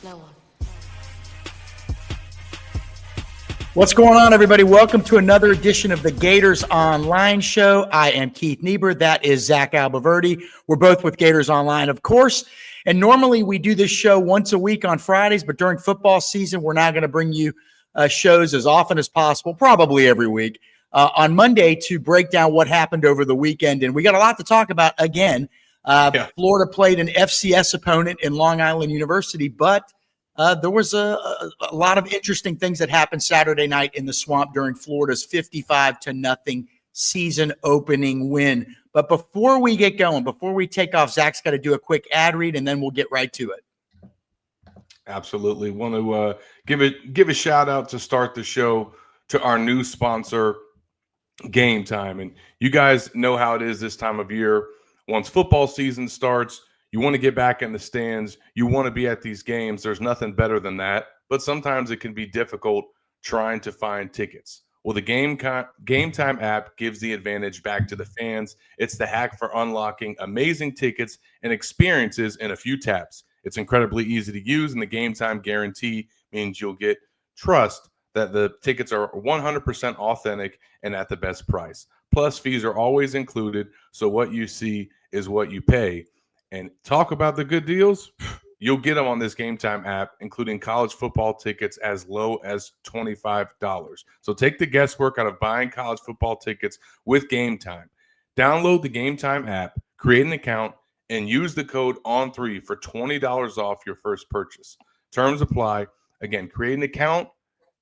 No one. What's going on, everybody? Welcome to another edition of the Gators Online Show. I am Keith Niebuhr. That is Zach Albaverdi. We're both with Gators Online, of course. And normally we do this show once a week on Fridays, but during football season, we're now going to bring you shows as often as possible, probably every week, on Monday to break down what happened over the weekend. And we got a lot to talk about again. Florida played an FCS opponent in Long Island University, but there was a lot of interesting things that happened Saturday night in the Swamp during Florida's 55-0 season opening win. But before we get going, before we take off, Zach's got to do a quick ad read, and then we'll get right to it. Absolutely. Want to give a shout out to start the show to our new sponsor, Game Time. And you guys know how it is this time of year. Once football season starts, you want to get back in the stands. You want to be at these games. There's nothing better than that. But sometimes it can be difficult trying to find tickets. Well, the Game Time app gives the advantage back to the fans. It's the hack for unlocking amazing tickets and experiences in a few taps. It's incredibly easy to use, and the Game Time guarantee means you'll get trust that the tickets are 100% authentic and at the best price. Plus, fees are always included, so what you see is what you pay. And talk about the good deals. You'll get them on this Game Time app, including college football tickets as low as $25. So take the guesswork out of buying college football tickets with Game Time. Download the Game Time app, create an account, and use the code ON3 for $20 off your first purchase. Terms apply. Again, create an account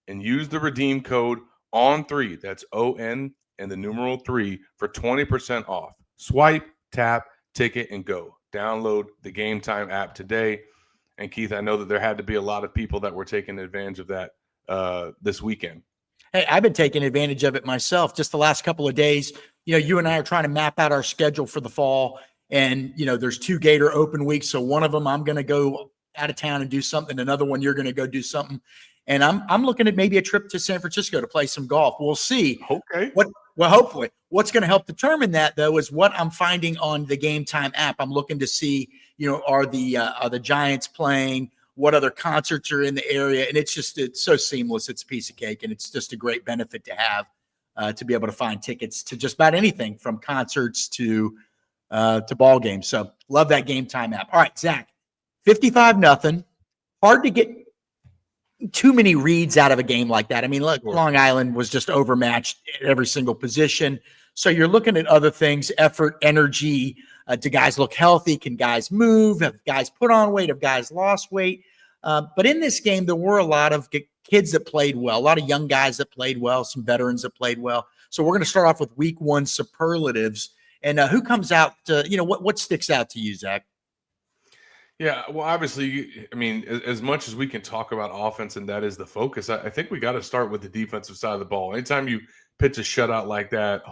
and use the redeem code ON3. That's ON and the numeral 3 for 20% off. Swipe, tap, ticket, and go. Download the Game Time app today. And Keith, I know that there had to be a lot of people that were taking advantage of that this weekend. Hey, I've been taking advantage of it myself just the last couple of days. You and I are trying to map out our schedule for the fall. And, there's 2 Gator open weeks. So one of them I'm going to go out of town and do something. Another one you're going to go do something. And I'm looking at maybe a trip to San Francisco to play some golf. We'll see. Okay. Hopefully. What's going to help determine that, though, is what I'm finding on the Game Time app. I'm looking to see, are the Giants playing? What other concerts are in the area? And it's so seamless. It's a piece of cake, and it's just a great benefit to have to be able to find tickets to just about anything from concerts to ball games. So love that Game Time app. All right, Zach, 55-0. Hard to get too many reads out of a game like that. I mean, look, Sure. Long Island was just overmatched at every single position. So you're looking at other things, effort, energy. Do guys look healthy? Can guys move? Have guys put on weight? Have guys lost weight? But in this game, there were a lot of kids that played well, a lot of young guys that played well, some veterans that played well. So we're going to start off with week 1 superlatives. And who comes out to, what sticks out to you, Zach? Yeah, well, obviously, I mean, as much as we can talk about offense and that is the focus, I think we got to start with the defensive side of the ball. Anytime you pitch a shutout like that,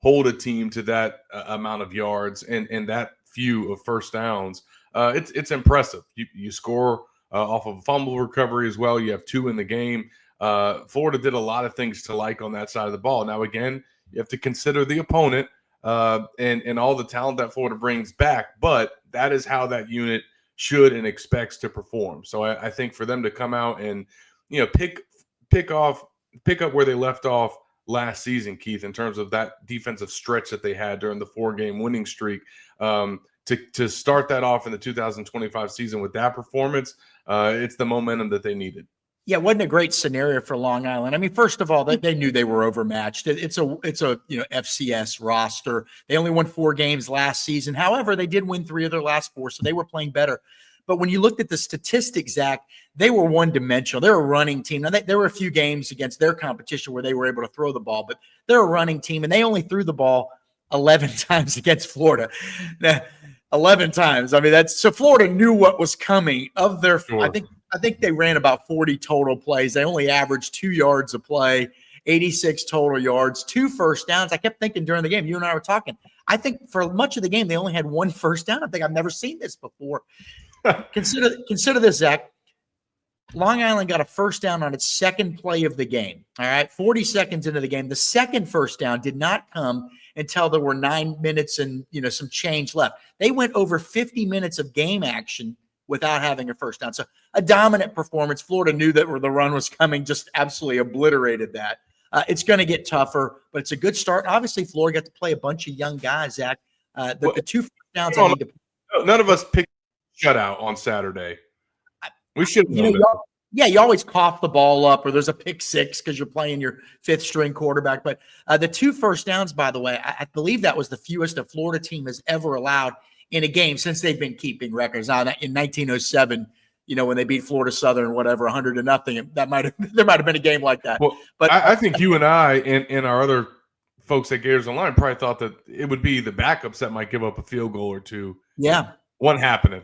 hold a team to that amount of yards and that few of first downs, it's impressive. You score off of a fumble recovery as well. You have 2 in the game. Florida did a lot of things to like on that side of the ball. Now, again, you have to consider the opponent and all the talent that Florida brings back, but that is how that unit should and expects to perform. So I think for them to come out and, pick up where they left off last season, Keith, in terms of that defensive stretch that they had during the 4-game winning streak, to start that off in the 2025 season with that performance, it's the momentum that they needed. Yeah, it wasn't a great scenario for Long Island. I mean, first of all, they knew they were overmatched. It's a FCS roster. They only won 4 games last season. However, they did win 3 of their last 4, so they were playing better. But when you looked at the statistics, Zach, they were one-dimensional. They're a running team. Now, there were a few games against their competition where they were able to throw the ball, but they're a running team, and they only threw the ball 11 times against Florida. Now, 11 times. I mean, so Florida knew what was coming of their. Sure. I think they ran about 40 total plays. They only averaged 2 yards a play, 86 total yards, 2 first downs. I kept thinking during the game, you and I were talking, I think for much of the game, they only had 1 first down. I think I've never seen this before. Consider this, Zach. Long Island got a first down on its second play of the game. All right, 40 seconds into the game. The second first down did not come until there were 9 minutes and some change left. They went over 50 minutes of game action without having a first down. So a dominant performance. Florida knew that where the run was coming, just absolutely obliterated that. It's going to get tougher, but it's a good start. And obviously, Florida got to play a bunch of young guys, Zach. The two first downs I need to – none of us picked shutout on Saturday. We should have known that. Yeah, you always cough the ball up or there's a pick six because you're playing your fifth string quarterback. But the two first downs, by the way, I believe that was the fewest a Florida team has ever allowed in a game since they've been keeping records. Now, in 1907, when they beat Florida Southern, whatever, 100-0, there might have been a game like that. Well, but I think you and I and our other folks at Gators Online probably thought that it would be the backups that might give up a field goal or two. Yeah. One happening.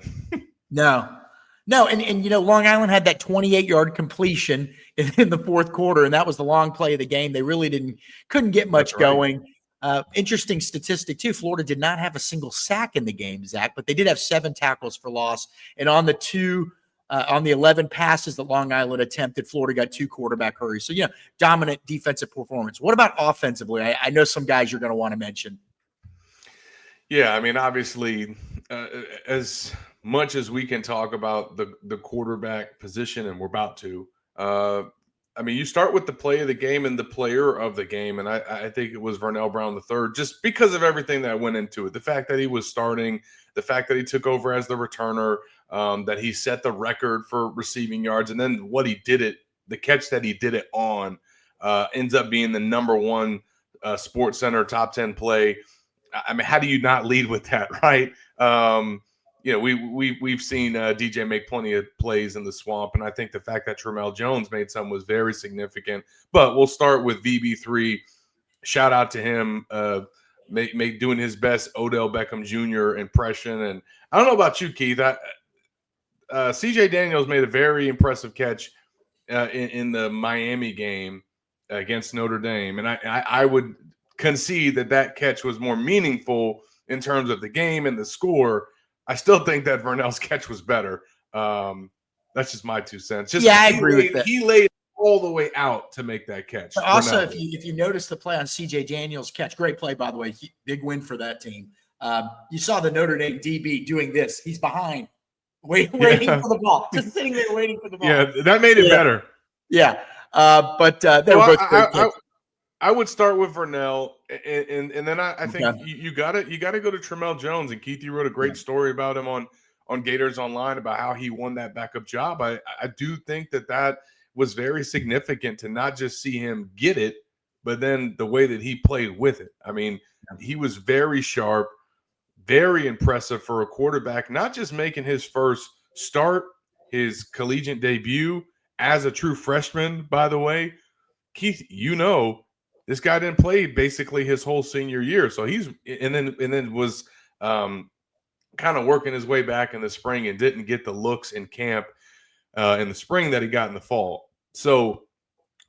No, and Long Island had that 28-yard completion in the fourth quarter, and that was the long play of the game. They really couldn't get much going. Interesting statistic too. Florida did not have a single sack in the game, Zach, but they did have 7 tackles for loss. And on the 11 passes that Long Island attempted, Florida got 2 quarterback hurries. So dominant defensive performance. What about offensively? I know some guys you're going to want to mention. Yeah, I mean, obviously, as much as we can talk about the quarterback position, and we're about to, I mean, you start with the play of the game and the player of the game, and I think it was Vernell Brown III, just because of everything that went into it. The fact that he was starting, the fact that he took over as the returner, that he set the record for receiving yards, and then the catch that he did it on ends up being the number one Sports Center top 10 play. I mean, how do you not lead with that, right? We've seen DJ make plenty of plays in the swamp, and I think the fact that Tramel Jones made some was very significant. But we'll start with VB3. Shout out to him, doing his best Odell Beckham Jr. impression. And I don't know about you, Keith. CJ Daniels made a very impressive catch in the Miami game against Notre Dame, and I would concede that catch was more meaningful in terms of the game and the score. I still think that Vernell's catch was better. That's just my 2 cents. I agree with that. He laid all the way out to make that catch. But also, if you notice the play on CJ Daniels' catch, great play, by the way, big win for that team. You saw the Notre Dame DB doing this. He's behind, waiting for the ball, just sitting there waiting for the ball. Yeah, that made it better. Yeah, but they were both great. I would start with Vernell, and then I think you gotta go to Tramel Jones. And Keith, you wrote a great story about him on Gators Online about how he won that backup job. I do think that was very significant to not just see him get it, but then the way that he played with it. I mean, he was very sharp, very impressive for a quarterback, not just making his first start, his collegiate debut as a true freshman, by the way. Keith, this guy didn't play basically his whole senior year. So and then was kind of working his way back in the spring and didn't get the looks in camp in the spring that he got in the fall. So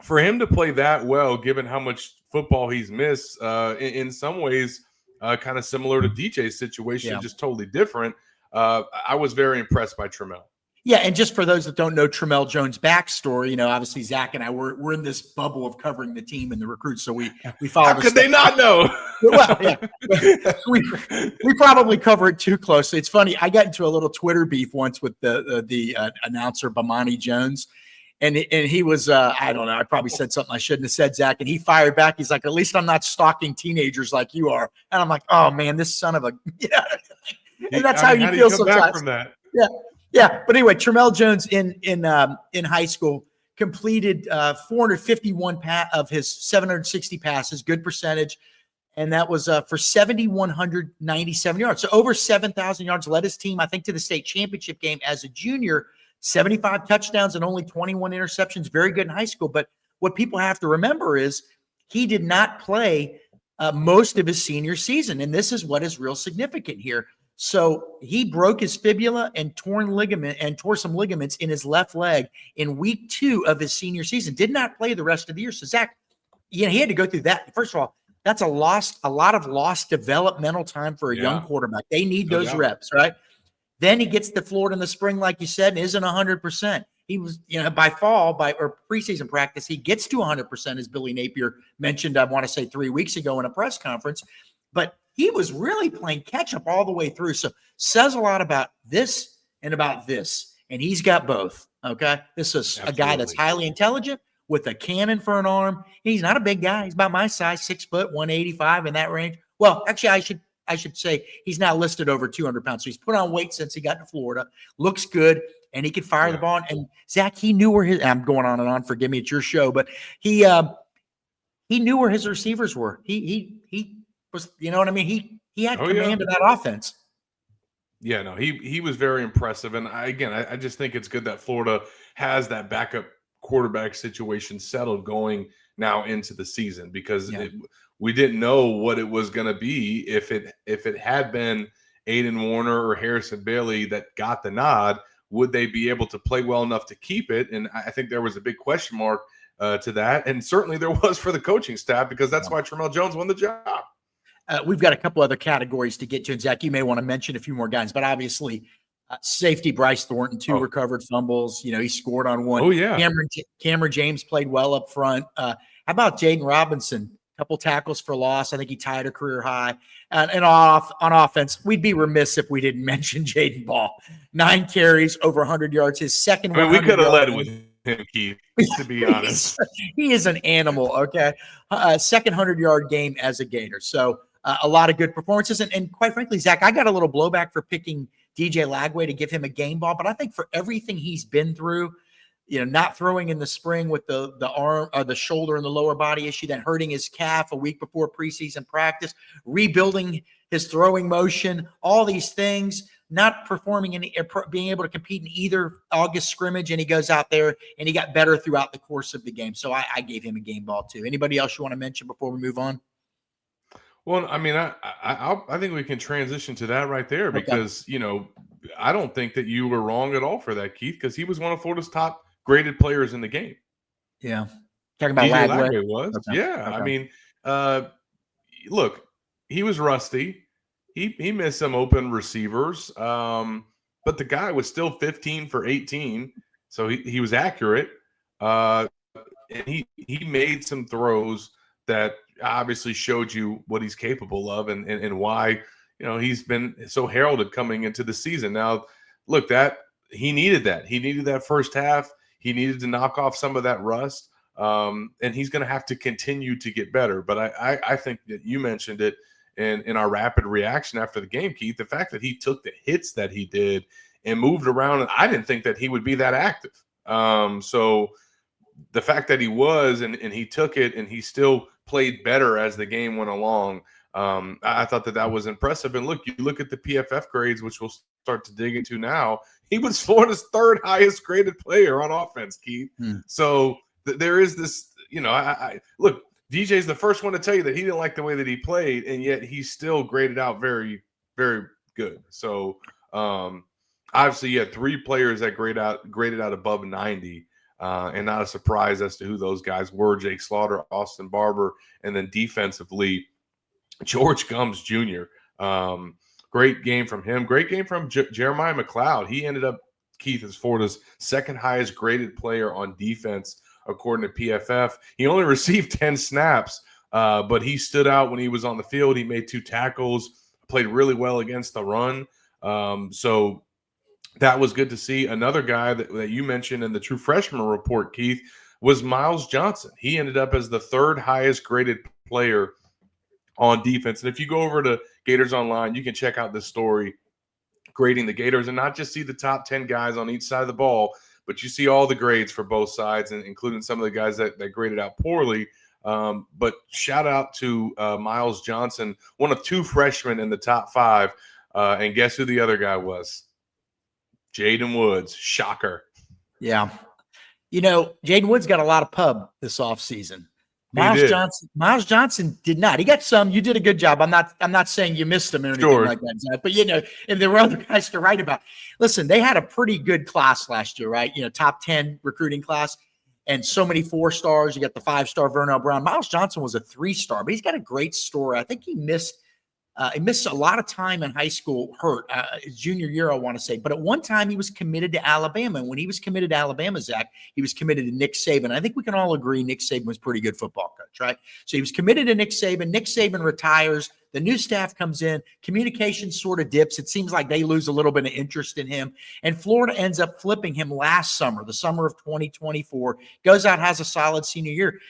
for him to play that well, given how much football he's missed, in some ways kind of similar to DJ's situation, just totally different. I was very impressed by Tramel. Yeah, and just for those that don't know Tramel Jones' backstory, obviously Zach and I we're in this bubble of covering the team and the recruits, so we follow. How could they not know? Well, yeah. we probably cover it too closely. It's funny. I got into a little Twitter beef once with the announcer Bomani Jones, and he was I don't know. I probably said something I shouldn't have said, Zach, and he fired back. He's like, "At least I'm not stalking teenagers like you are." And I'm like, "Oh man, this son of a." And that's how you feel sometimes. Back from that? Yeah, but anyway, Tramel Jones in high school completed 451 of his 760 passes, good percentage, and that was for 7,197 yards. So over 7,000 yards, led his team, I think, to the state championship game as a junior. 75 touchdowns and only 21 interceptions. Very good in high school. But what people have to remember is he did not play most of his senior season, and this is what is real significant here. So he broke his fibula and tore some ligaments in his left leg in week 2 of his senior season. Did not play the rest of the year. So Zach, he had to go through that. First of all, that's a lot of lost developmental time for a young quarterback. They need those reps, right? Then he gets to Florida in the spring, like you said, and isn't 100%. He was, by fall, or preseason practice, he gets to 100%, as Billy Napier mentioned, I want to say 3 weeks ago in a press conference. But he was really playing catch up all the way through. So says a lot about this and about this. And he's got both. Okay. This is a guy that's Absolutely. highly intelligent with a cannon for an arm. He's not a big guy. He's about my size, 6 foot, 185 in that range. Well, actually, I should say he's now listed over 200 pounds. So he's put on weight since he got to Florida. Looks good, and he can fire the ball. And Zach, he knew where his. I'm going on and on. Forgive me, it's your show, but he knew where his receivers were. He was, you know what I mean. He had command of that offense. Yeah, no, he was very impressive, and I just think it's good that Florida has that backup quarterback situation settled going now into the season, because we didn't know what it was going to be if it had been Aiden Warner or Harrison Bailey that got the nod. Would they be able to play well enough to keep it? And I think there was a big question mark to that, and certainly there was for the coaching staff, because that's why Tramel Jones won the job. We've got a couple other categories to get to. And Zach, you may want to mention a few more guys, but obviously safety Bryce Thornton, 2 recovered fumbles. You know, he scored on 1. Oh, yeah. Cameron James played well up front. How about Jaden Robinson? A couple tackles for loss. I think he tied a career high. And on offense, we'd be remiss if we didn't mention Jaden Ball. 9 carries, over 100 yards. His second one. We could have led with him, Keith, to be honest. He is an animal, okay? Second 100-yard game as a Gator. So, a lot of good performances. And quite frankly, Zach, I got a little blowback for picking DJ Lagway to give him a game ball. But I think for everything he's been through, you know, not throwing in the spring with the arm or the shoulder and the lower body issue, then hurting his calf a week before preseason practice, rebuilding his throwing motion, all these things, not performing in being able to compete in either August scrimmage. And he goes out there and he got better throughout the course of the game. So I gave him a game ball too. Anybody else you want to mention before we move on? Well, I mean, I think we can transition to that right there, because, you know, I don't think that you were wrong at all for that, Keith, because he was one of Florida's top graded players in the game. Yeah. Talking about DJ Lagway was. Okay. Yeah. Okay. I mean, look, he was rusty. He missed some open receivers, but the guy was still 15 for 18, so he was accurate. And he made some throws that obviously showed you what he's capable of, and why, you know, he's been so heralded coming into the season. Now, look, that he needed that first half. He needed to knock off some of that rust, and he's going to have to continue to get better. But I think that you mentioned it in our rapid reaction after the game, Keith, the fact that he took the hits that he did and moved around, and I didn't think that he would be that active. So the fact that he was, and he took it, and he still played better as the game went along, I thought that was impressive. And look, you look at the PFF grades, which we'll start to dig into now. He was Florida's 3rd highest graded player on offense, Keith. So there is this, you know, I look, DJ's the first one to tell you that he didn't like the way that he played, and yet he still graded out very, very good. So obviously you had 3 players that graded out above 90. And not a surprise as to who those guys were: Jake Slaughter, Austin Barber, and then defensively, George Gumbs Jr. Great game from him. Great game from Jeremiah McLeod. He ended up, Keith, as Florida's 2nd highest graded player on defense, according to PFF. He only received 10 snaps, but he stood out when he was on the field. He made 2 tackles, played really well against the run. So that was good to see. Another guy that you mentioned in the true freshman report, Keith, was Miles Johnson. He ended up as the 3rd highest graded player on defense. And if you go over to Gators Online, you can check out this story grading the Gators, and not just see the top 10 guys on each side of the ball, but you see all the grades for both sides, and including some of the guys that graded out poorly. But shout out to Miles Johnson, one of 2 freshmen in the top 5. And guess who the other guy was? Jaden Woods. Shocker. Yeah. You know, Jaden Woods got a lot of pub this offseason. Miles Johnson did not. He got some. You did a good job. I'm not saying you missed him or anything like that, Zach, but you know, and there were other guys to write about. Listen, they had a pretty good class last year, right? You know, top 10 recruiting class, and so many 4-stars. You got the 5-star Vernell Brown. Miles Johnson was a 3-star, but he's got a great story. I think he missed a lot of time in high school, hurt his junior year, I want to say. But at one time, he was committed to Alabama. And when he was committed to Alabama, Zach, he was committed to Nick Saban. I think we can all agree Nick Saban was a pretty good football coach. coach, right? So he was committed to Nick Saban. Nick Saban retires. The new staff comes in. Communication sort of dips. It seems like they lose a little bit of interest in him. And Florida ends up flipping him last summer, the summer of 2024. Goes out, has a solid senior year.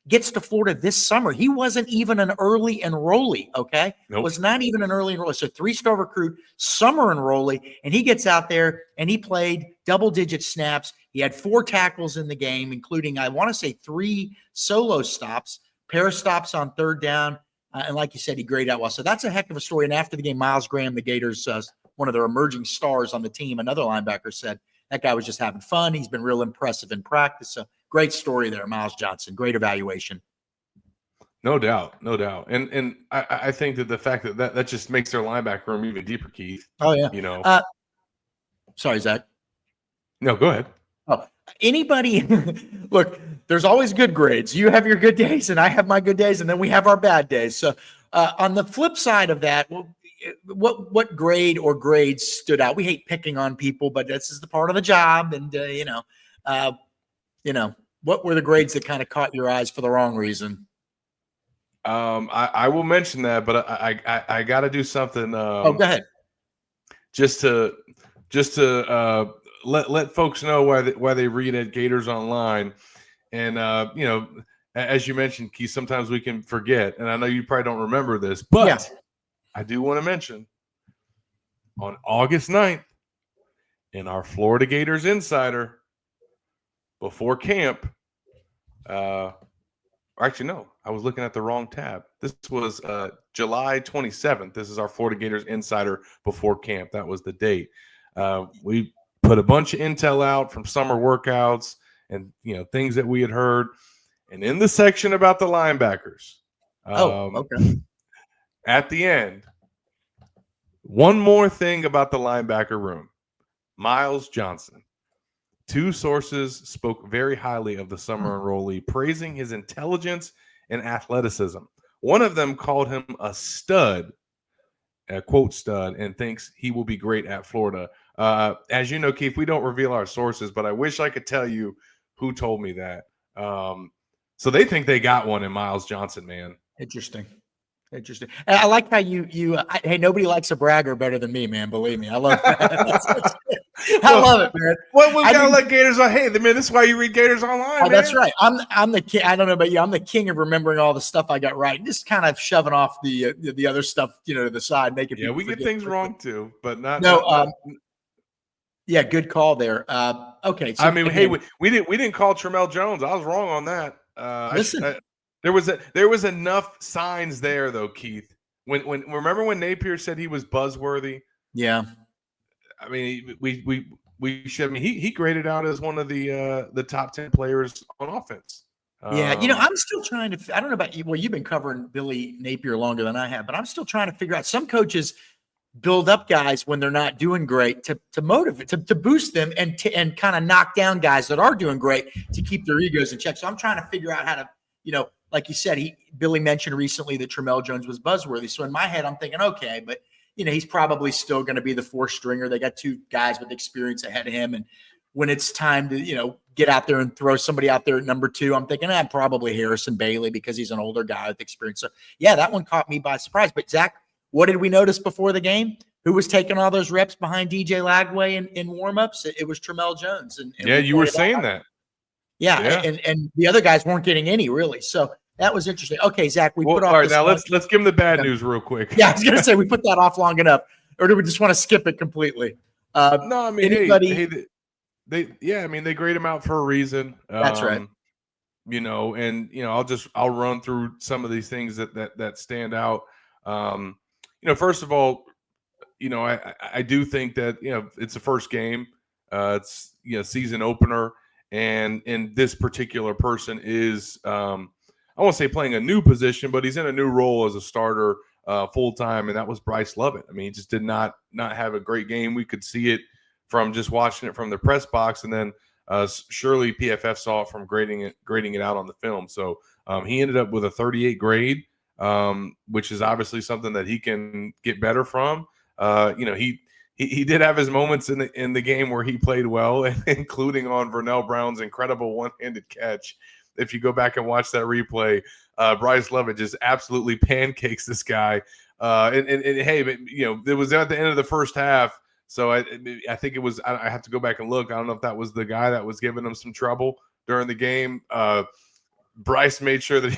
Gets to Florida this summer. He wasn't even an early enrollee, okay? Nope. Was not even an early enrollee. So 3-star recruit, summer enrollee, and he gets out there and he played double-digit snaps. He had 4 tackles in the game, including, I want to say, 3 solo stops, pair of stops on third down. And like you said, he graded out well. So that's a heck of a story. And after the game, Miles Graham, the Gators, one of their emerging stars on the team, another linebacker, said that guy was just having fun. He's been real impressive in practice. So great story there, Miles Johnson. Great evaluation. No doubt, no doubt. And I think that the fact that just makes their linebacker room even deeper, Keith. Oh, yeah. You know. Sorry, Zach. No, go ahead. Oh, anybody look, there's always good grades. You have your good days and I have my good days, and then we have our bad days. So on the flip side of that, what grade or grades stood out? We hate picking on people, but this is the part of the job. And what were the grades that kind of caught your eyes for the wrong reason? I will mention that, but I got to do something. Go ahead. Just to let folks know why they read at Gators Online. And as you mentioned, Keith, sometimes we can forget, and I know you probably don't remember this, but yeah. I do want to mention on August 9th in our Florida Gators Insider before camp. Actually, no, I was looking at the wrong tab. This was July 27th. This is our Florida Gators Insider before camp. That was the date. We put a bunch of intel out from summer workouts and things that we had heard. And in the section about the linebackers, okay. At the end, one more thing about the linebacker room. Miles Johnson. 2 sources spoke very highly of the summer enrollee, praising his intelligence and athleticism. One of them called him a stud, a quote stud, and thinks he will be great at Florida. As you know, Keith, we don't reveal our sources, but I wish I could tell you who told me that. So they think they got one in Miles Johnson, man. Interesting. And I like how hey, nobody likes a bragger better than me, man. Believe me. I love that. I love it, man. Well, we gotta let Gators on. Hey, man, this is why you read Gators Online. Oh, that's right. I'm the king. I don't know about you. I'm the king of remembering all the stuff I got right, and just kind of shoving off the other stuff, to the side, making people we get things wrong too, but not. Yeah, good call there. Okay, so I mean, again, hey, we didn't call Tramel Jones. I was wrong on that. Listen. There was enough signs there though, Keith. When remember when Napier said he was buzzworthy? Yeah. I mean, we should. I mean, he graded out as one of the top 10 players on offense. Yeah, I'm still trying to. I don't know about you. Well, you've been covering Billy Napier longer than I have, but I'm still trying to figure out. Some coaches build up guys when they're not doing great to motivate, to boost them, and kind of knock down guys that are doing great to keep their egos in check. So I'm trying to figure out how to, like you said, Billy mentioned recently that Tramel Jones was buzzworthy. So in my head, I'm thinking, okay, but he's probably still going to be the 4th stringer. They got 2 guys with experience ahead of him. And when it's time to, get out there and throw somebody out there at number 2, I'm thinking, probably Harrison Bailey because he's an older guy with experience. So yeah, that one caught me by surprise. But Zach, what did we notice before the game? Who was taking all those reps behind DJ Lagway in warmups? It was Tramel Jones. And yeah, you were saying that. Yeah. And the other guys weren't getting any really. So that was interesting. Okay, Zach, we put off. All right, now let's give them the bad news real quick. Yeah, I was gonna say we put that off long enough, or do we just want to skip it completely? No, I mean, they grade him out for a reason. That's right. I'll run through some of these things that stand out. First of all, I do think that it's the first game. It's season opener, and this particular person is I won't say playing a new position, but he's in a new role as a starter full time, and that was Bryce Lovett. I mean, he just did not have a great game. We could see it from just watching it from the press box, and then surely PFF saw it from grading it out on the film. So he ended up with a 38 grade, which is obviously something that he can get better from. He did have his moments in the game where he played well, including on Vernell Brown's incredible one-handed catch. if you go back and watch that replay, Bryce Love just absolutely pancakes this guy. And hey, but, it was at the end of the first half. So I think it was, I have to go back and look. I don't know if that was the guy that was giving him some trouble during the game. Bryce made sure that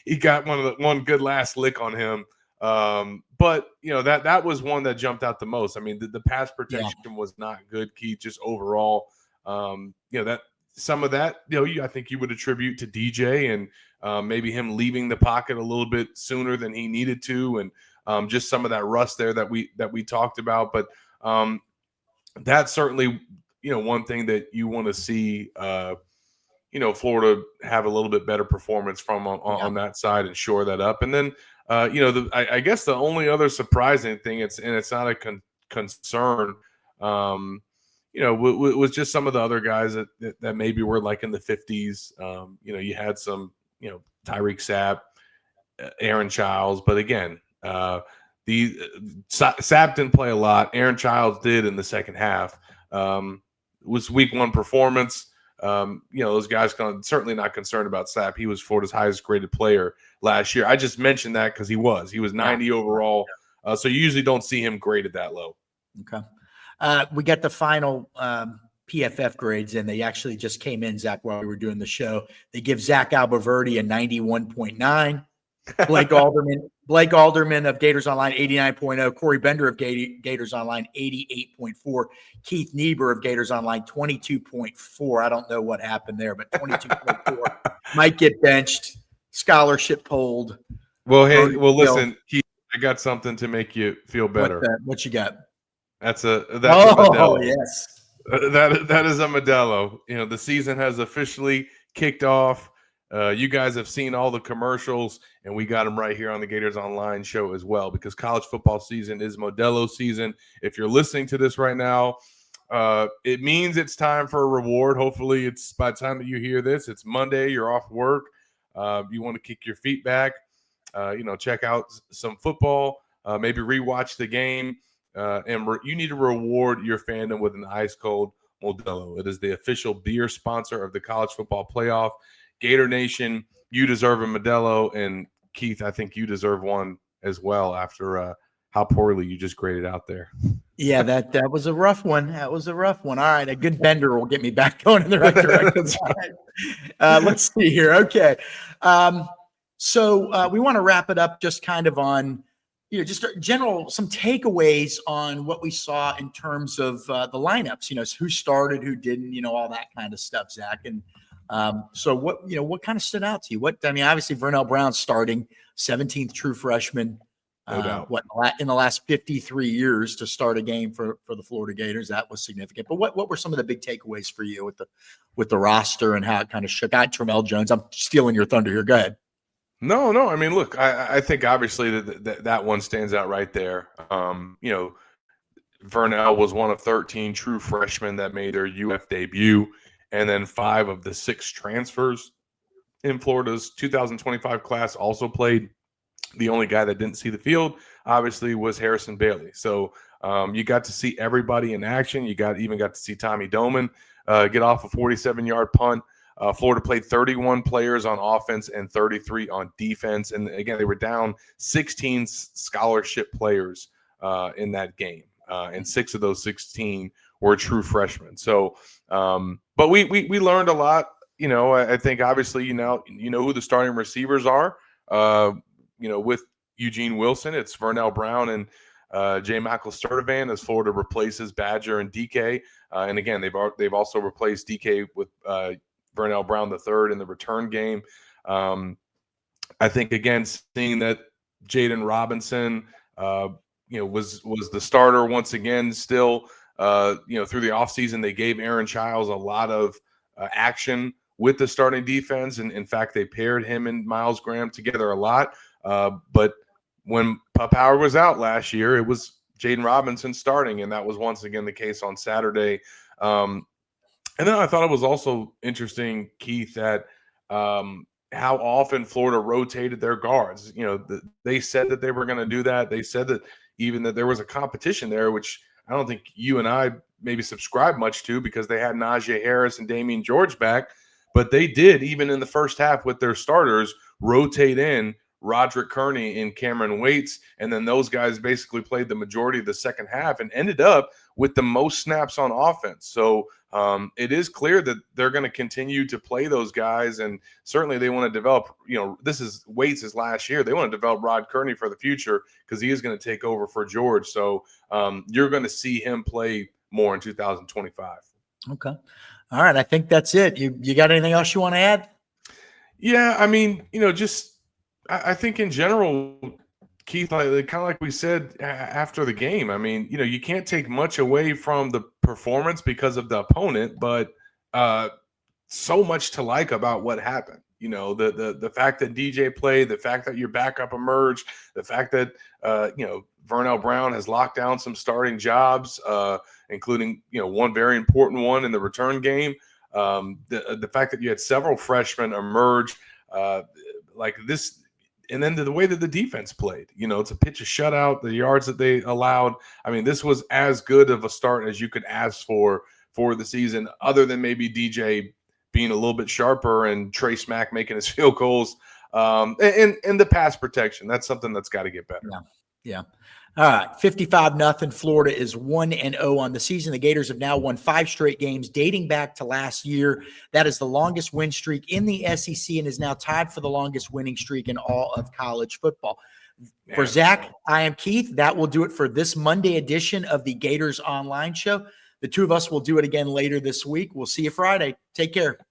he got one good last lick on him. But that was one that jumped out the most. I mean, the pass protection was not good, Keith, just overall. That some of that, I think you would attribute to DJ and maybe him leaving the pocket a little bit sooner than he needed to, and just some of that rust there that we talked about. But that's certainly one thing that you want to see. Florida have a little bit better performance from on that side and shore that up. And then, I guess the only other surprising thing, it's not a concern, was just some of the other guys that maybe were like in the 50s. You had some, Tyreek Sapp, Aaron Childs, but again, Sapp didn't play a lot. Aaron Childs did in the second half. Was week one performance. Those guys certainly not concerned about Sapp. He was Florida's highest graded player last year. I just mentioned that because he was 90 overall. So you usually don't see him graded that low. Okay. We got the final PFF grades, and they actually just came in, Zach, while we were doing the show. They give Zach Alberverdi a 91.9. Blake Alderman of Gators Online, 89.0. Corey Bender of Gators Online, 88.4. Keith Niebuhr of Gators Online, 22.4. I don't know what happened there, but 22.4. Might get benched, scholarship pulled. Well, hey, listen, Keith, I got something to make you feel better. What you got? That's a Modelo. Oh, yes. That is a Modelo. The season has officially kicked off. You guys have seen all the commercials, and we got them right here on the Gators Online show as well, because college football season is Modelo season. If you're listening to this right now, it means it's time for a reward. Hopefully it's by the time that you hear this, it's Monday, you're off work. You want to kick your feet back, check out some football, maybe rewatch the game, and you need to reward your fandom with an ice cold Modelo. It is the official beer sponsor of the college football playoff. Gator Nation, you deserve a Modelo, and Keith, I think you deserve one as well after how poorly you just graded out there. Yeah, that was a rough one. That was a rough one. All right, a good bender will get me back going in the right direction. Let's see here. Okay, so we want to wrap it up just kind of on, just general, some takeaways on what we saw in terms of the lineups. Who started, who didn't, all that kind of stuff, Zach. And so what kind of stood out to you? Obviously Vernell Brown starting, 17th true freshman. No doubt. In the last 53 years to start a game for the Florida Gators, that was significant. But what were some of the big takeaways for you with the roster and how it kind of shook out? Tramel Jones, I'm stealing your thunder here. Go ahead. No. I mean, look, I think obviously that one stands out right there. Vernell was one of 13 true freshmen that made their UF debut, and then 5 of the 6 transfers in Florida's 2025 class also played. The only guy that didn't see the field, obviously, was Harrison Bailey. So you got to see everybody in action. You even got to see Tommy Doman get off a 47-yard punt. Florida played 31 players on offense and 33 on defense. And again, they were down 16 scholarship players in that game. And 6 of those 16 were true freshmen. So, but we learned a lot. I think obviously, who the starting receivers are. With Eugene Wilson, it's Vernell Brown and J. Michael Sturdivant as Florida replaces Badger and DK. And again, they've also replaced DK with Vernell Brown III in the return game. I think again, seeing that Jaden Robinson, was the starter once again. Still, through the offseason, they gave Aaron Childs a lot of action with the starting defense, and in fact, they paired him and Miles Graham together a lot. But when Power was out last year, it was Jaden Robinson starting, and that was once again the case on Saturday. And then I thought it was also interesting, Keith, that how often Florida rotated their guards. They said that they were going to do that. They said that even that there was a competition there, which I don't think you and I maybe subscribe much to, because they had Najee Harris and Damian George back. but they did, even in the first half with their starters, rotate in Roderick Kearney and Cameron Waits, and then those guys basically played the majority of the second half and ended up with the most snaps on offense. So it is clear that they're going to continue to play those guys, and certainly they want to develop, this is Waits' last year. They want to develop Rod Kearney for the future because he is going to take over for George. So you're going to see him play more in 2025. Okay. All right. I think that's it. You got anything else you want to add? Yeah. I mean, I think in general, Keith, kind of like we said after the game, I mean, you can't take much away from the performance because of the opponent, but so much to like about what happened. The fact that DJ played, the fact that your backup emerged, the fact that Vernell Brown has locked down some starting jobs, including one very important one in the return game. The fact that you had several freshmen emerge like this. And then the way that the defense played, to pitch a shutout, the yards that they allowed. I mean, this was as good of a start as you could ask for the season, other than maybe DJ being a little bit sharper and Trey Smack making his field goals. And the pass protection, that's something that's got to get better. Yeah. All right. 55-0. Florida is 1-0 on the season. The Gators have now won 5 straight games dating back to last year. That is the longest win streak in the SEC and is now tied for the longest winning streak in all of college football. For Zach, I am Keith. That will do it for this Monday edition of the Gators Online Show. The two of us will do it again later this week. We'll see you Friday. Take care.